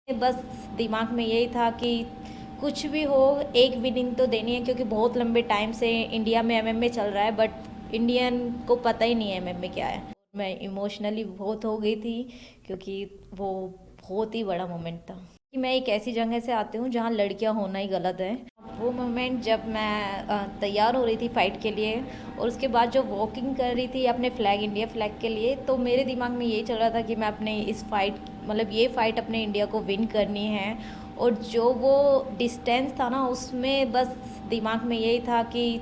बस दिमाग में यही था कि कुछ भी हो, एक विनिंग तो देनी है, क्योंकि बहुत लंबे टाइम से इंडिया में एमएमए चल रहा है, बट इंडियन को पता ही नहीं है एमएमए क्या है। मैं इमोशनली बहुत हो गई थी, क्योंकि वो बहुत ही बड़ा मोमेंट था। कि मैं एक ऐसी जगह से आती हूँ जहाँ लड़कियाँ होना ही गलत है। वो मोमेंट जब मैं तैयार हो रही थी फाइट के लिए, और उसके बाद जो वॉकिंग कर रही थी अपने फ्लैग, इंडिया फ्लैग के लिए, तो मेरे दिमाग में यही चल रहा था कि मैं अपने इस फाइट, मतलब ये फाइट अपने इंडिया को विन करनी है। और जो वो डिस्टेंस था ना, उसमें बस दिमाग में यही था कि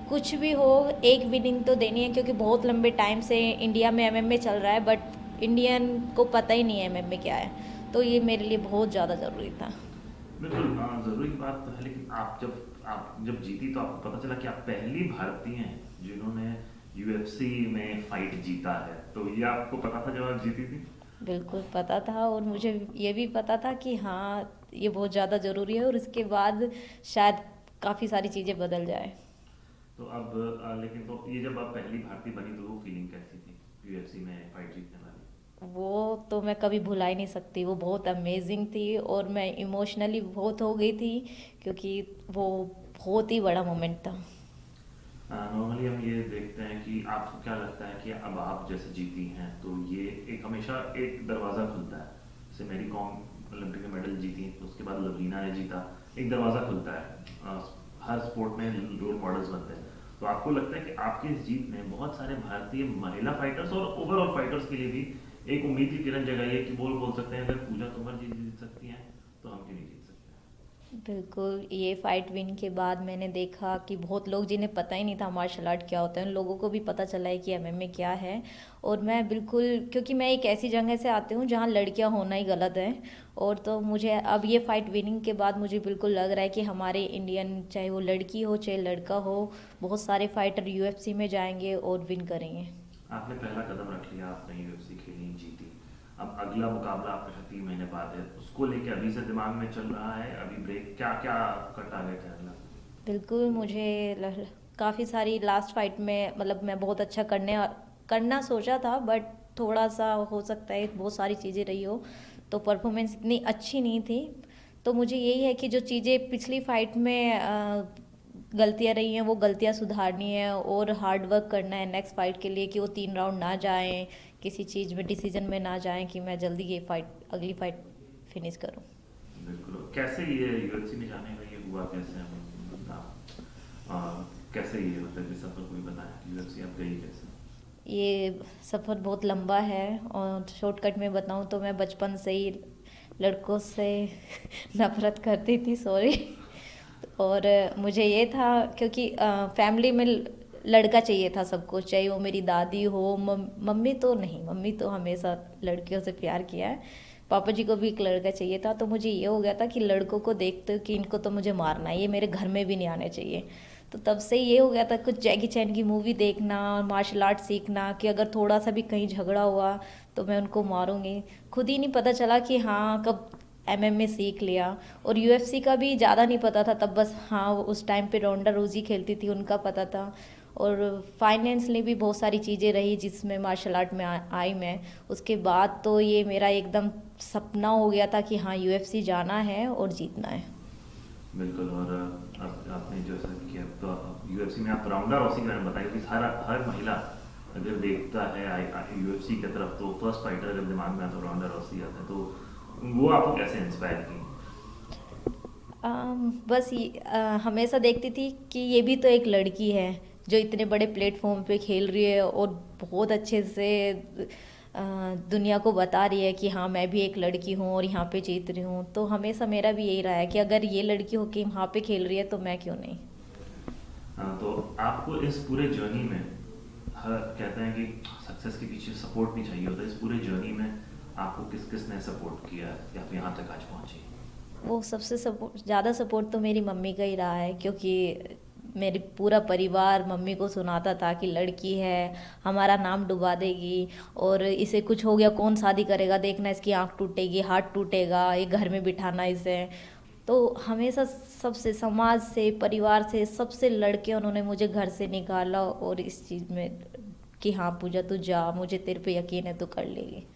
कुछ भी हो, एक विनिंग तो देनी है, क्योंकि बहुत लंबे टाइम से इंडिया में एमएमए चल रहा है, बट इंडियन को पता ही नहीं है एमएमए क्या है। तो ये मेरे लिए बहुत ज़्यादा ज़रूरी था। बिल्कुल ज़रूरी की बात तो है, लेकिन आप जब जीती तो आपको पता चला कि आप पहली भारतीय हैं जिन्होंने यूएफसी में फाइट जीता है। तो ये आपको पता था जब आप जीती थी? बिल्कुल पता था, और मुझे ये भी पता था कि हाँ, ये बहुत ज़्यादा ज़रूरी है, और इसके बाद शायद काफ़ी सारी चीज़ें बदल जाए। तो अब लेकिन तो ये जब आप पहली भारतीय बनी तो वो फीलिंग कैसी थी यूएफसी में फाइट जीतने वाली? वो तो मैं कभी भुला ही नहीं सकती, वो बहुत अमेजिंग थी, और मैं इमोशनली बहुत हो गई थी, क्योंकि वो बहुत ही बड़ा मोमेंट था। नॉर्मली हम ये देखते हैं कि आपको क्या लगता है कि अब आप जैसे जीती हैं तो ये एक हमेशा एक दरवाज़ा खुलता है। जैसे मैरी कॉम ओलंपिक में मेडल जीती तो उसके बाद लवलीना ने जीता, एक दरवाज़ा खुलता है। हर स्पोर्ट में रोल मॉडल्स बनते हैं। तो आपको लगता है कि आपकी इस जीत ने बहुत सारे भारतीय महिला फाइटर्स और ओवरऑल फाइटर्स के लिए भी एक उम्मीद की किरण जगाई है कि बोल सकते हैं अगर पूजा तोमर जी जीत सकती हैं तो हम क्यों नहीं जीत सकते? बिल्कुल, ये फाइट विन के बाद मैंने देखा कि बहुत लोग जिन्हें पता ही नहीं था मार्शल आर्ट क्या होता है, उन लोगों को भी पता चला है कि एमएमए क्या है। और मैं बिल्कुल, क्योंकि मैं एक ऐसी जगह से आती हूँ जहाँ लड़कियाँ होना ही गलत है, और तो मुझे अब ये फाइट विनिंग के बाद मुझे बिल्कुल लग रहा है कि हमारे इंडियन, चाहे वो लड़की हो चाहे लड़का हो, बहुत सारे फाइटर यूएफसी में जाएंगे और विन करेंगे। आपने पहला कदम रख लिया, आपने यूएफसी खेली, जीती। अब अगला मुकाबला आपके साथ 3 महीने बाद है, उसको लेके अभी से दिमाग में चल रहा है? अभी ब्रेक क्या क्या आपका टारगेट है अगला? बिल्कुल, मुझे काफ़ी सारी लास्ट फाइट में, मतलब मैं बहुत अच्छा करना सोचा था, बट थोड़ा सा हो सकता है बहुत सारी चीज़ें रही हो, तो परफॉर्मेंस इतनी अच्छी नहीं थी। तो मुझे यही है कि जो चीज़ें पिछली फाइट में गलतियाँ रही हैं, वो गलतियाँ सुधारनी है, और हार्ड वर्क करना है नेक्स्ट फाइट के लिए, कि वो 3 राउंड ना जाएं, किसी चीज़ में डिसीजन में ना जाएं, कि मैं जल्दी ये फाइट, अगली फाइट फिनिश करूं। बिल्कुल। कैसे ये यूएफसी में जाने का ये हुआ कैसे? कैसे ये मतलब ये सफर कोई बताया कि यूएफसी आप गई कैसे? ये सफ़र बहुत लंबा है, और शॉर्टकट में बताऊँ तो मैं बचपन से ही लड़कों से नफरत करती थी, सॉरी। और मुझे ये था, क्योंकि फैमिली में लड़का चाहिए था सबको, चाहे वो मेरी दादी हो, मम्मी तो नहीं, मम्मी तो हमेशा लड़कियों से प्यार किया है। पापा जी को भी एक लड़का चाहिए था, तो मुझे ये हो गया था कि लड़कों को देखते कि इनको तो मुझे मारना है, ये मेरे घर में भी नहीं आने चाहिए। तो तब से ये हो गया था, कुछ जैकी चैन की मूवी देखना और मार्शल आर्ट सीखना, कि अगर थोड़ा सा भी कहीं झगड़ा हुआ तो मैं उनको मारूंगी। खुद ही नहीं पता चला कि हाँ, कब एमएमए सीख लिया। और यूएफसी का भी ज़्यादा नहीं पता था तब, बस हाँ, वो उस टाइम पे रोंडा रोजी खेलती थी, उनका पता था। और फाइनेंसली भी बहुत सारी चीज़ें रही जिसमें मार्शल आर्ट में आई मैं। उसके बाद तो ये मेरा एकदम सपना हो गया था कि हाँ, यूएफसी जाना है और जीतना है। बिल्कुल। और अब आपने जो ऐसा किया तो यूएफसी में आप राउंडा रॉसी के बारे में बताइए कि हर हर महिला अगर देखता है यूएफसी की तरफ तो फर्स्ट फाइटर जब दिमाग में आता है राउंडा रॉसी आता है। तो वो आपको कैसे इंस्पायर की? बस हमेशा देखती थी कि ये भी तो एक लड़की है, जो इतने बड़े प्लेटफॉर्म पे खेल रही है, और बहुत अच्छे से दुनिया को बता रही है कि हाँ, मैं भी एक लड़की हूँ और यहाँ पे जीत रही हूँ। तो हमेशा मेरा भी यही रहा है कि अगर ये लड़की होके वहाँ पे खेल रही है तो मैं क्यों नहीं। तो आपको इस पूरे जर्नी में हर कहते हैं कि सक्सेस के पीछे सपोर्ट भी चाहिए होता है। इस पूरे जर्नी में आपको किस किस ने सपोर्ट किया या फिर यहाँ तक आज पहुँची? वो सबसे सपोर्ट, ज़्यादा सपोर्ट तो मेरी मम्मी का ही रहा है, क्योंकि मेरी पूरा परिवार मम्मी को सुनाता था कि लड़की है, हमारा नाम डुबा देगी, और इसे कुछ हो गया कौन शादी करेगा, देखना इसकी आँख टूटेगी, हाथ टूटेगा, ये घर में बिठाना इसे। तो हमेशा सबसे, समाज से, परिवार से, सबसे लड़के उन्होंने मुझे घर से निकाला, और इस चीज़ में कि हाँ पूजा, तू जा, मुझे तेरे पे यकीन है, तू कर लेगी।